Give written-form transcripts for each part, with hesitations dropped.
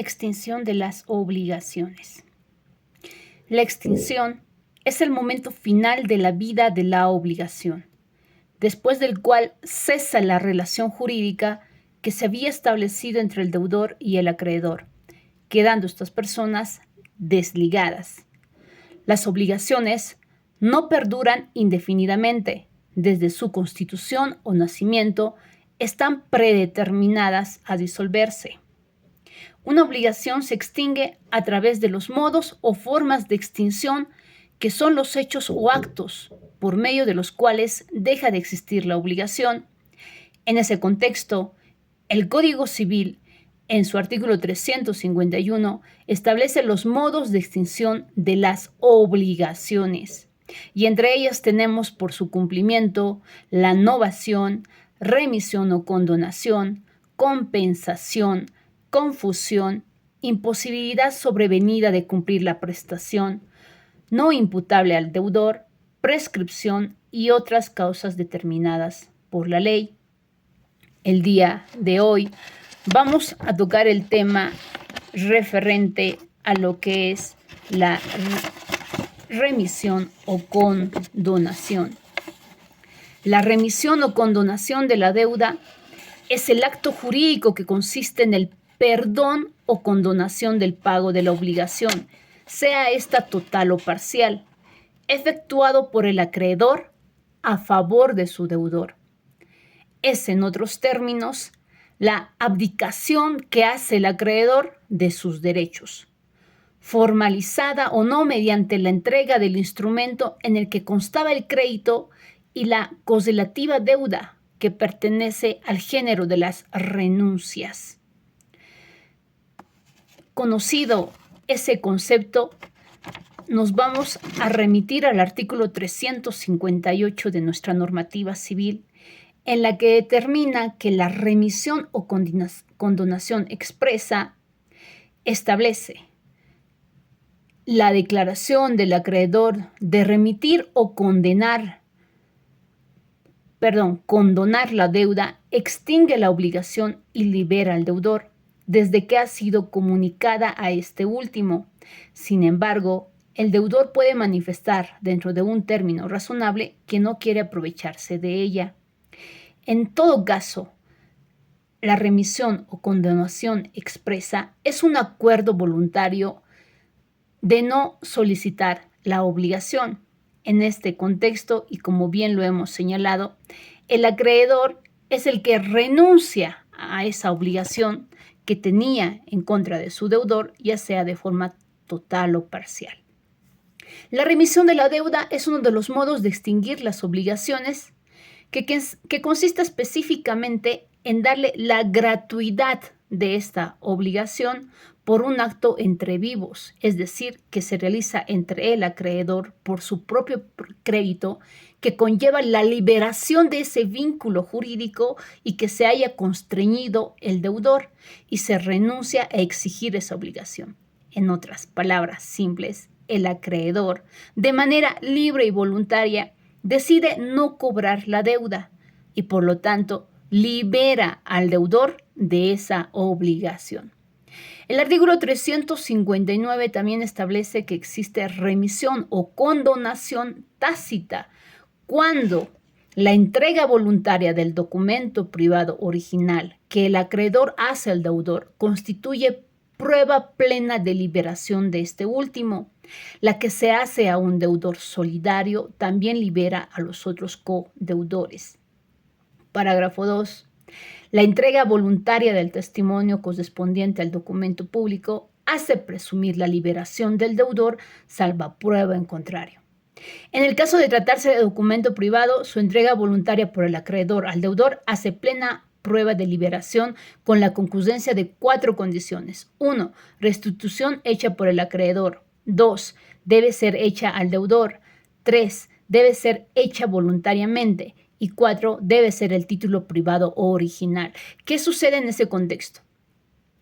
Extinción de las obligaciones. La extinción es el momento final de la vida de la obligación, después del cual cesa la relación jurídica que se había establecido entre el deudor y el acreedor, quedando estas personas desligadas. Las obligaciones no perduran indefinidamente. Desde su constitución o nacimiento están predeterminadas a disolverse. Una obligación se extingue a través de los modos o formas de extinción que son los hechos o actos por medio de los cuales deja de existir la obligación. En ese contexto, el Código Civil, en su artículo 351, establece los modos de extinción de las obligaciones, y entre ellas tenemos por su cumplimiento la novación, remisión o condonación, compensación, confusión, imposibilidad sobrevenida de cumplir la prestación, no imputable al deudor, prescripción y otras causas determinadas por la ley. El día de hoy vamos a tocar el tema referente a lo que es la remisión o condonación. La remisión o condonación de la deuda es el acto jurídico que consiste en el perdón o condonación del pago de la obligación, sea esta total o parcial, efectuado por el acreedor a favor de su deudor. Es, en otros términos, la abdicación que hace el acreedor de sus derechos, formalizada o no mediante la entrega del instrumento en el que constaba el crédito y la correlativa deuda, que pertenece al género de las renuncias. Conocido ese concepto, nos vamos a remitir al artículo 358 de nuestra normativa civil, en la que determina que la remisión o condonación expresa establece la declaración del acreedor de remitir o condonar la deuda, extingue la obligación y libera al deudor desde que ha sido comunicada a este último. Sin embargo, el deudor puede manifestar dentro de un término razonable que no quiere aprovecharse de ella. En todo caso, la remisión o condonación expresa es un acuerdo voluntario de no solicitar la obligación. En este contexto, y como bien lo hemos señalado, el acreedor es el que renuncia a esa obligación que tenía en contra de su deudor, ya sea de forma total o parcial. La remisión de la deuda es uno de los modos de extinguir las obligaciones que consiste específicamente en darle la gratuidad de esta obligación por un acto entre vivos, es decir, que se realiza entre el acreedor por su propio crédito, que conlleva la liberación de ese vínculo jurídico y que se haya constreñido el deudor y se renuncia a exigir esa obligación. En otras palabras simples, el acreedor, de manera libre y voluntaria, decide no cobrar la deuda y por lo tanto libera al deudor de esa obligación. El artículo 359 también establece que existe remisión o condonación tácita cuando la entrega voluntaria del documento privado original que el acreedor hace al deudor constituye prueba plena de liberación de este último. La que se hace a un deudor solidario también libera a los otros codeudores. Parágrafo 2. La entrega voluntaria del testimonio correspondiente al documento público hace presumir la liberación del deudor, salva prueba en contrario. En el caso de tratarse de documento privado, su entrega voluntaria por el acreedor al deudor hace plena prueba de liberación con la concurrencia de 4 condiciones. 1. Restitución hecha por el acreedor. 2. Debe ser hecha al deudor. 3. Debe ser hecha voluntariamente. Y 4. Debe ser el título privado o original. ¿Qué sucede en ese contexto?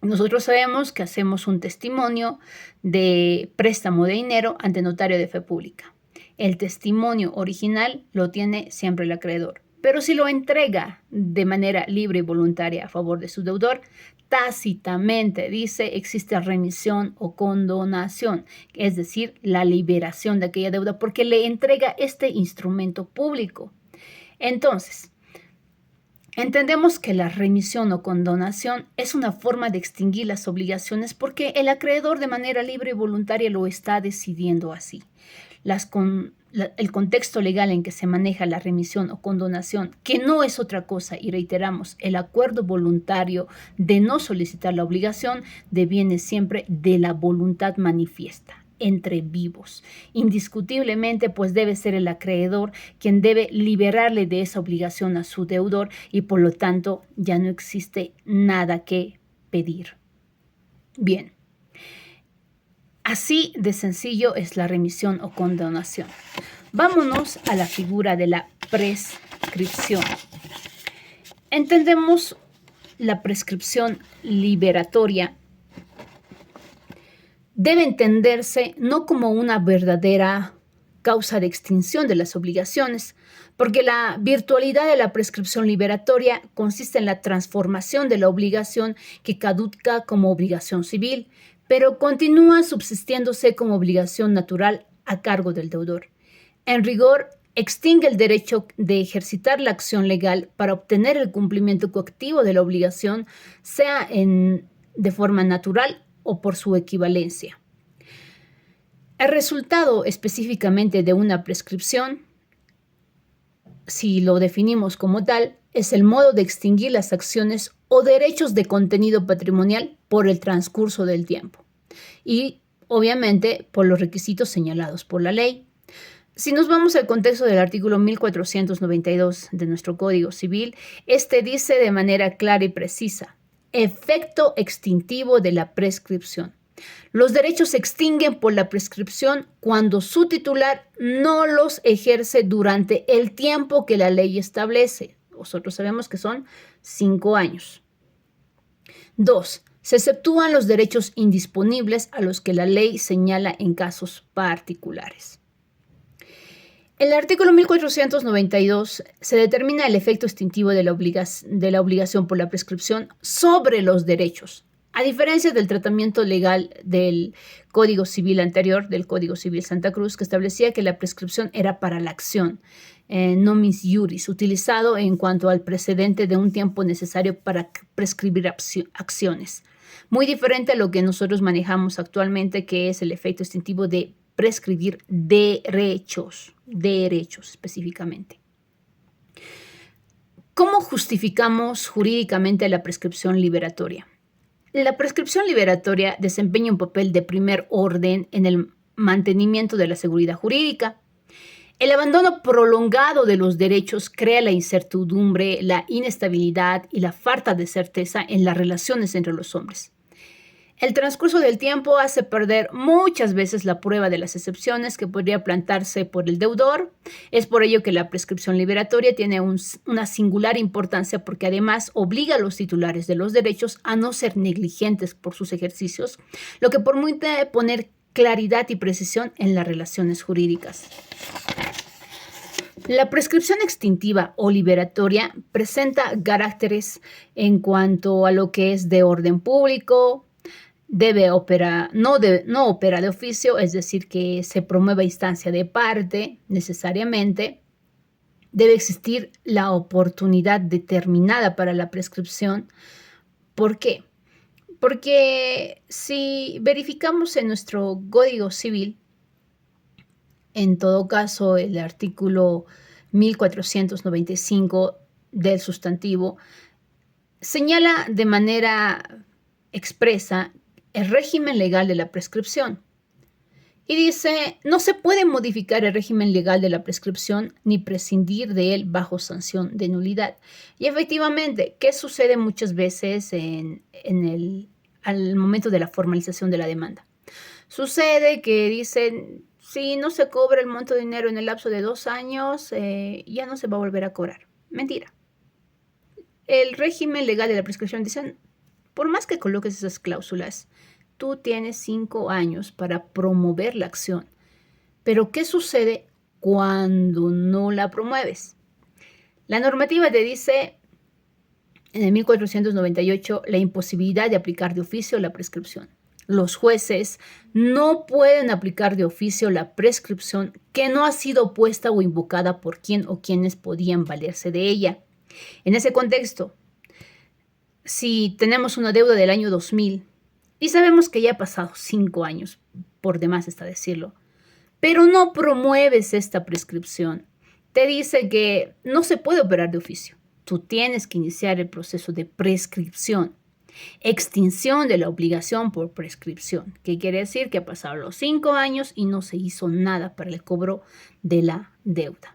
Nosotros sabemos que hacemos un testimonio de préstamo de dinero ante notario de fe pública. El testimonio original lo tiene siempre el acreedor. Pero si lo entrega de manera libre y voluntaria a favor de su deudor, tácitamente dice existe remisión o condonación, es decir, la liberación de aquella deuda porque le entrega este instrumento público. Entonces, entendemos que la remisión o condonación es una forma de extinguir las obligaciones porque el acreedor de manera libre y voluntaria lo está decidiendo así. El contexto legal en que se maneja la remisión o condonación, que no es otra cosa, y reiteramos, el acuerdo voluntario de no solicitar la obligación, deviene siempre de la voluntad manifiesta entre vivos. Indiscutiblemente, pues debe ser el acreedor quien debe liberarle de esa obligación a su deudor y por lo tanto ya no existe nada que pedir. Bien. Así de sencillo es la remisión o condonación. Vámonos a la figura de la prescripción. Entendemos la prescripción liberatoria. Debe entenderse no como una verdadera causa de extinción de las obligaciones, porque la virtualidad de la prescripción liberatoria consiste en la transformación de la obligación que caduca como obligación civil, pero continúa subsistiéndose como obligación natural a cargo del deudor. En rigor, extingue el derecho de ejercitar la acción legal para obtener el cumplimiento coactivo de la obligación, sea de forma natural o por su equivalencia. El resultado específicamente de una prescripción, si lo definimos como tal, es el modo de extinguir las acciones o derechos de contenido patrimonial por el transcurso del tiempo y, obviamente, por los requisitos señalados por la ley. Si nos vamos al contexto del artículo 1492 de nuestro Código Civil, este dice de manera clara y precisa: efecto extintivo de la prescripción. Los derechos se extinguen por la prescripción cuando su titular no los ejerce durante el tiempo que la ley establece. Nosotros sabemos que son 5 años. 2. Se exceptúan los derechos indisponibles a los que la ley señala en casos particulares. En el artículo 1492 se determina el efecto extintivo de la obligación por la prescripción sobre los derechos. A diferencia del tratamiento legal del Código Civil anterior, del Código Civil Santa Cruz, que establecía que la prescripción era para la acción, nomis iuris, utilizado en cuanto al precedente de un tiempo necesario para prescribir acciones. Muy diferente a lo que nosotros manejamos actualmente, que es el efecto extintivo de prescribir derechos específicamente. ¿Cómo justificamos jurídicamente la prescripción liberatoria? La prescripción liberatoria desempeña un papel de primer orden en el mantenimiento de la seguridad jurídica. El abandono prolongado de los derechos crea la incertidumbre, la inestabilidad y la falta de certeza en las relaciones entre los hombres. El transcurso del tiempo hace perder muchas veces la prueba de las excepciones que podría plantarse por el deudor. Es por ello que la prescripción liberatoria tiene una singular importancia porque además obliga a los titulares de los derechos a no ser negligentes por sus ejercicios, lo que permite poner claridad y precisión en las relaciones jurídicas. La prescripción extintiva o liberatoria presenta caracteres en cuanto a lo que es de orden público. No opera de oficio, es decir, que se promueva instancia de parte necesariamente. Debe existir la oportunidad determinada para la prescripción. ¿Por qué? Porque si verificamos en nuestro Código Civil, en todo caso el artículo 1495 del sustantivo señala de manera expresa el régimen legal de la prescripción. Y dice, no se puede modificar el régimen legal de la prescripción ni prescindir de él bajo sanción de nulidad. Y efectivamente, ¿qué sucede muchas veces al momento de la formalización de la demanda? Sucede que dicen, si no se cobra el monto de dinero en el lapso de 2 años, ya no se va a volver a cobrar. Mentira. El régimen legal de la prescripción dice, por más que coloques esas cláusulas, tú tienes 5 años para promover la acción. Pero ¿qué sucede cuando no la promueves? La normativa te dice en el 1498 la imposibilidad de aplicar de oficio la prescripción. Los jueces no pueden aplicar de oficio la prescripción que no ha sido puesta o invocada por quien o quienes podían valerse de ella. En ese contexto, si tenemos una deuda del año 2000 y sabemos que ya ha pasado 5 años, por demás está decirlo, pero no promueves esta prescripción, te dice que no se puede operar de oficio. Tú tienes que iniciar el proceso de prescripción, extinción de la obligación por prescripción, que quiere decir que ha pasado los 5 años y no se hizo nada para el cobro de la deuda.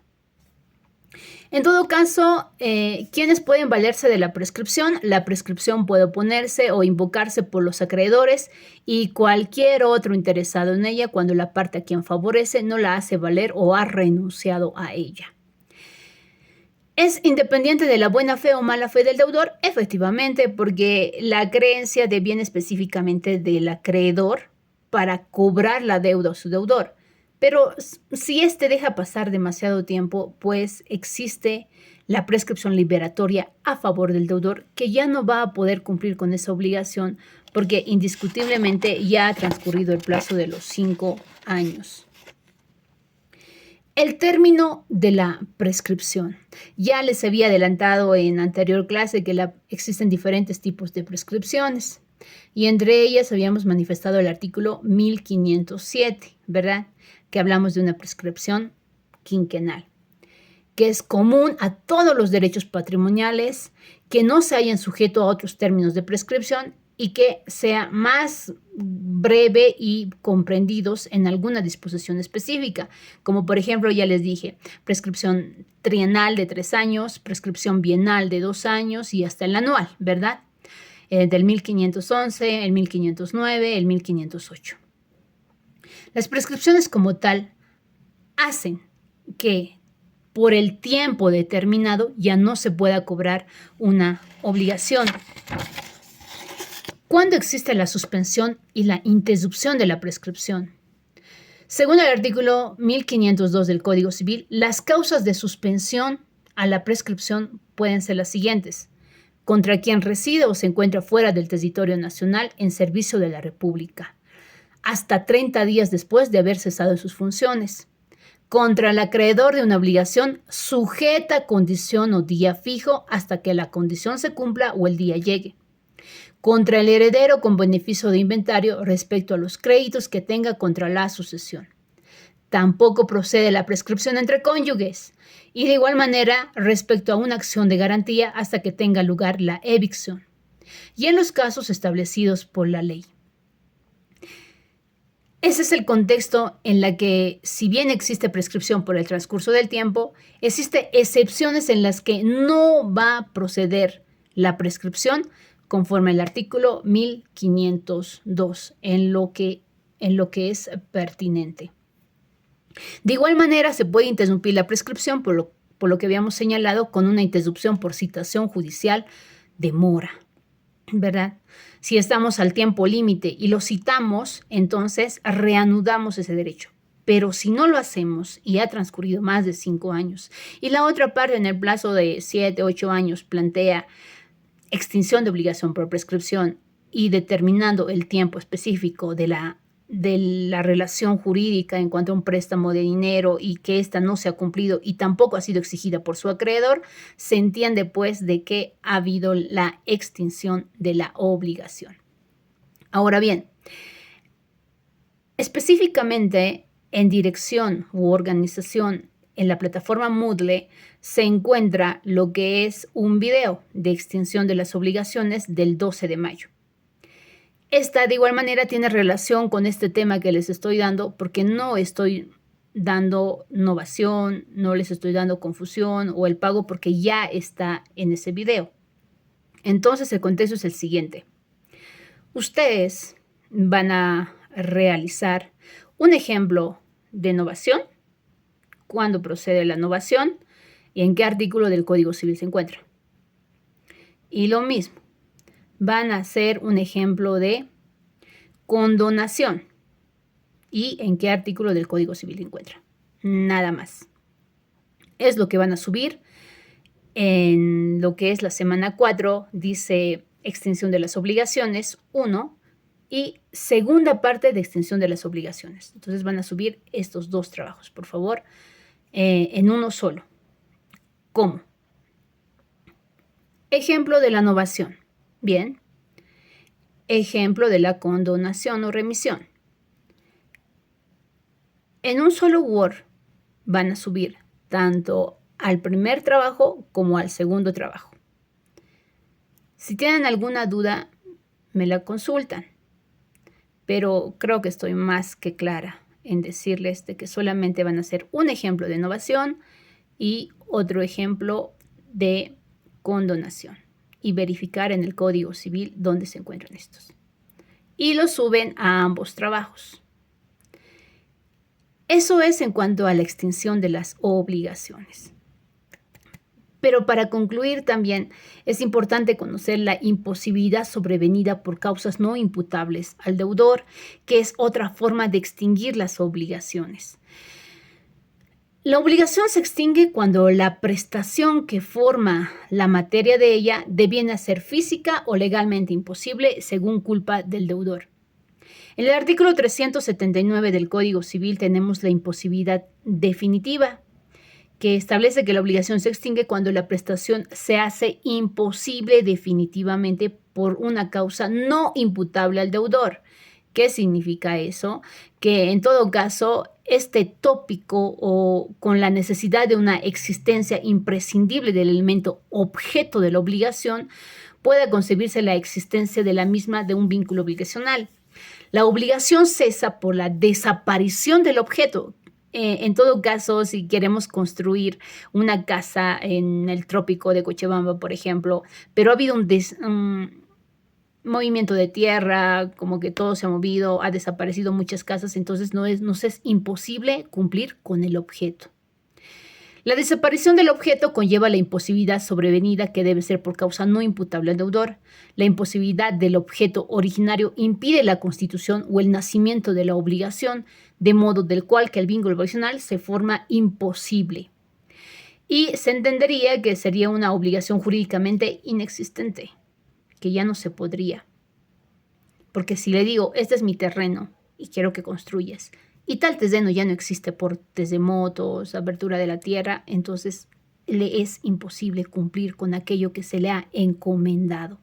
En todo caso, ¿quiénes pueden valerse de la prescripción? La prescripción puede oponerse o invocarse por los acreedores y cualquier otro interesado en ella cuando la parte a quien favorece no la hace valer o ha renunciado a ella. ¿Es independiente de la buena fe o mala fe del deudor? Efectivamente, porque la creencia deviene específicamente del acreedor para cobrar la deuda a su deudor. Pero si éste deja pasar demasiado tiempo, pues existe la prescripción liberatoria a favor del deudor, que ya no va a poder cumplir con esa obligación porque indiscutiblemente ya ha transcurrido el plazo de los 5 años. El término de la prescripción. Ya les había adelantado en anterior clase que existen diferentes tipos de prescripciones y entre ellas habíamos manifestado el artículo 1507, ¿verdad? Que hablamos de una prescripción quinquenal, que es común a todos los derechos patrimoniales, que no se hayan sujeto a otros términos de prescripción y que sea más breve y comprendidos en alguna disposición específica, como por ejemplo, ya les dije, prescripción trienal de 3 años, prescripción bienal de 2 años y hasta el anual, ¿verdad? Del 1511, el 1509, el 1508. Las prescripciones como tal hacen que por el tiempo determinado ya no se pueda cobrar una obligación. ¿Cuándo existe la suspensión y la interrupción de la prescripción? Según el artículo 1502 del Código Civil, las causas de suspensión a la prescripción pueden ser las siguientes: contra quien reside o se encuentra fuera del territorio nacional en servicio de la República, hasta 30 días después de haber cesado sus funciones; contra el acreedor de una obligación sujeta a condición o día fijo hasta que la condición se cumpla o el día llegue; contra el heredero con beneficio de inventario respecto a los créditos que tenga contra la sucesión. Tampoco procede la prescripción entre cónyuges y de igual manera respecto a una acción de garantía hasta que tenga lugar la evicción y en los casos establecidos por la ley. Ese es el contexto en la que, si bien existe prescripción por el transcurso del tiempo, existen excepciones en las que no va a proceder la prescripción conforme al artículo 1502 en lo que es pertinente. De igual manera, se puede interrumpir la prescripción por lo que habíamos señalado con una interrupción por citación judicial de mora, ¿verdad? Si estamos al tiempo límite y lo citamos, entonces reanudamos ese derecho. Pero si no lo hacemos y ha transcurrido más de 5 años y la otra parte en el plazo de 7, 8 años plantea extinción de obligación por prescripción y determinando el tiempo específico de la relación jurídica en cuanto a un préstamo de dinero y que ésta no se ha cumplido y tampoco ha sido exigida por su acreedor, se entiende pues de que ha habido la extinción de la obligación. Ahora bien, específicamente en dirección u organización en la plataforma Moodle se encuentra lo que es un video de extinción de las obligaciones del 12 de mayo. Esta de igual manera tiene relación con este tema que les estoy dando porque no estoy dando novación, no les estoy dando confusión o el pago porque ya está en ese video. Entonces el contexto es el siguiente. Ustedes van a realizar un ejemplo de novación, cuándo procede la novación y en qué artículo del Código Civil se encuentra. Y lo mismo, van a hacer un ejemplo de condonación y en qué artículo del Código Civil se encuentra. Nada más. Es lo que van a subir En lo que es la semana 4 dice extinción de las obligaciones 1 y segunda parte de extinción de las obligaciones. Entonces van a subir estos dos trabajos, por favor, en uno solo. ¿Cómo? Ejemplo de la novación. Bien. Ejemplo de la condonación o remisión. En un solo Word van a subir tanto al primer trabajo como al segundo trabajo. Si tienen alguna duda, me la consultan, pero creo que estoy más que clara en decirles de que solamente van a hacer un ejemplo de novación y otro ejemplo de condonación y verificar en el Código Civil dónde se encuentran estos. Y los suben a ambos trabajos. Eso es en cuanto a la extinción de las obligaciones. Pero para concluir también es importante conocer la imposibilidad sobrevenida por causas no imputables al deudor, que es otra forma de extinguir las obligaciones. La obligación se extingue cuando la prestación que forma la materia de ella deviene a ser física o legalmente imposible según culpa del deudor. En el artículo 379 del Código Civil tenemos la imposibilidad definitiva, que establece que la obligación se extingue cuando la prestación se hace imposible definitivamente por una causa no imputable al deudor. ¿Qué significa eso? Que en todo caso, este tópico o con la necesidad de una existencia imprescindible del elemento objeto de la obligación, pueda concebirse la existencia de la misma de un vínculo obligacional. La obligación cesa por la desaparición del objeto. En todo caso, si queremos construir una casa en el trópico de Cochabamba, por ejemplo, pero ha habido un movimiento de tierra, como que todo se ha movido, ha desaparecido muchas casas, entonces nos es imposible cumplir con el objeto. La desaparición del objeto conlleva la imposibilidad sobrevenida que debe ser por causa no imputable al deudor. La imposibilidad del objeto originario impide la constitución o el nacimiento de la obligación, de modo del cual que el vínculo obligacional se forma imposible. Y se entendería que sería una obligación jurídicamente inexistente, que ya no se podría. Porque si le digo, este es mi terreno y quiero que construyas, y tal terreno ya no existe por terremotos, abertura de la tierra, entonces le es imposible cumplir con aquello que se le ha encomendado.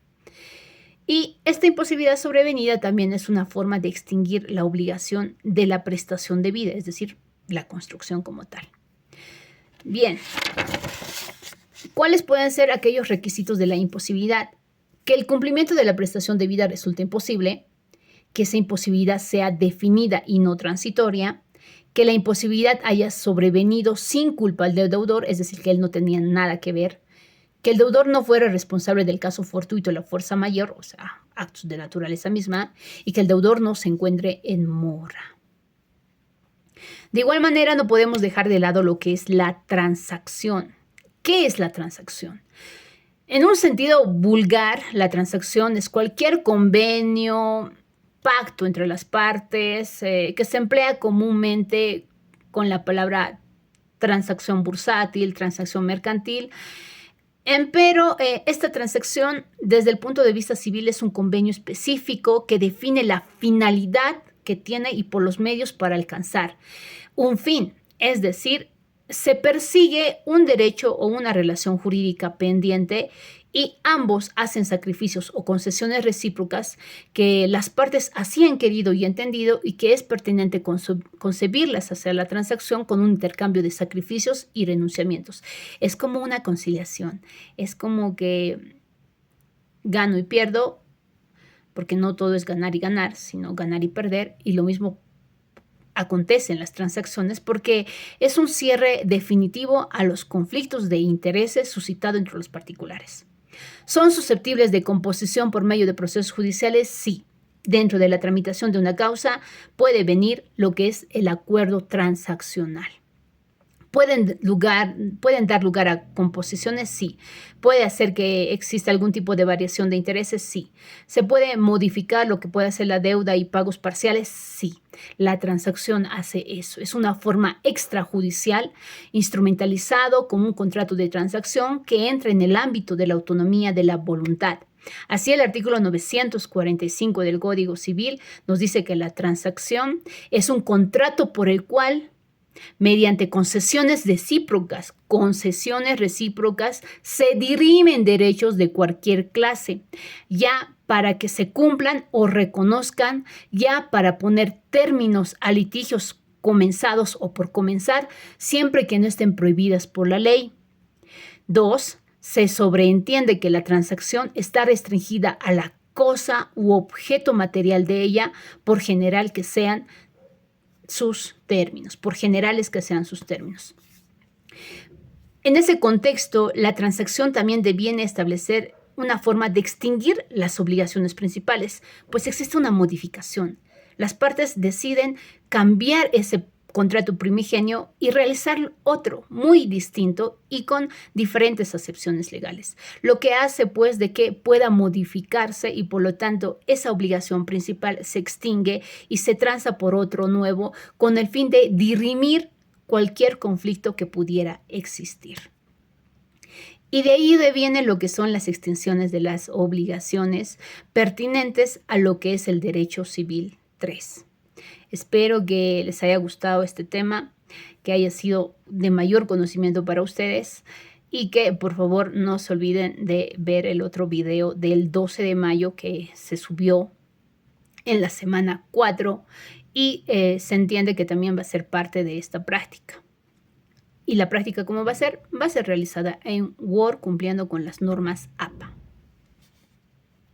Y esta imposibilidad sobrevenida también es una forma de extinguir la obligación de la prestación debida, es decir, la construcción como tal. Bien, ¿cuáles pueden ser aquellos requisitos de la imposibilidad? Que el cumplimiento de la prestación debida resulte imposible, que esa imposibilidad sea definida y no transitoria, que la imposibilidad haya sobrevenido sin culpa del deudor, es decir, que él no tenía nada que ver, que el deudor no fuera responsable del caso fortuito de la fuerza mayor, o sea, actos de naturaleza misma, y que el deudor no se encuentre en mora. De igual manera, no podemos dejar de lado lo que es la transacción. ¿Qué es la transacción? En un sentido vulgar, la transacción es cualquier convenio, pacto entre las partes, que se emplea comúnmente con la palabra transacción bursátil, transacción mercantil. Empero, esta transacción, desde el punto de vista civil, es un convenio específico que define la finalidad que tiene y por los medios para alcanzar un fin, es decir, se persigue un derecho o una relación jurídica pendiente y ambos hacen sacrificios o concesiones recíprocas que las partes así han querido y entendido y que es pertinente concebirlas hacia la transacción con un intercambio de sacrificios y renunciamientos. Es como una conciliación, es como que gano y pierdo, porque no todo es ganar y ganar, sino ganar y perder, y lo mismo acontece en las transacciones porque es un cierre definitivo a los conflictos de intereses suscitados entre los particulares. ¿Son susceptibles de composición por medio de procesos judiciales? Sí. Dentro de la tramitación de una causa puede venir lo que es el acuerdo transaccional. ¿Pueden dar lugar a composiciones? Sí. ¿Puede hacer que exista algún tipo de variación de intereses? Sí. ¿Se puede modificar lo que puede hacer la deuda y pagos parciales? Sí. La transacción hace eso. Es una forma extrajudicial, instrumentalizado como un contrato de transacción que entra en el ámbito de la autonomía de la voluntad. Así, el artículo 945 del Código Civil nos dice que la transacción es un contrato por el cual, mediante concesiones recíprocas, se dirimen derechos de cualquier clase, ya para que se cumplan o reconozcan, ya para poner términos a litigios comenzados o por comenzar, siempre que no estén prohibidas por la ley. 2. Se sobreentiende que la transacción está restringida a la cosa u objeto material de ella, por generales que sean sus términos. En ese contexto, la transacción también deviene establecer una forma de extinguir las obligaciones principales, pues existe una modificación. Las partes deciden cambiar ese contrato primigenio y realizar otro muy distinto y con diferentes acepciones legales, lo que hace pues de que pueda modificarse y por lo tanto esa obligación principal se extingue y se transa por otro nuevo con el fin de dirimir cualquier conflicto que pudiera existir. Y de ahí deviene lo que son las extinciones de las obligaciones pertinentes a lo que es el derecho civil 3. Espero que les haya gustado este tema, que haya sido de mayor conocimiento para ustedes y que por favor no se olviden de ver el otro video del 12 de mayo que se subió en la semana 4 y se entiende que también va a ser parte de esta práctica. Y la práctica, ¿cómo va a ser? Va a ser realizada en Word cumpliendo con las normas APA.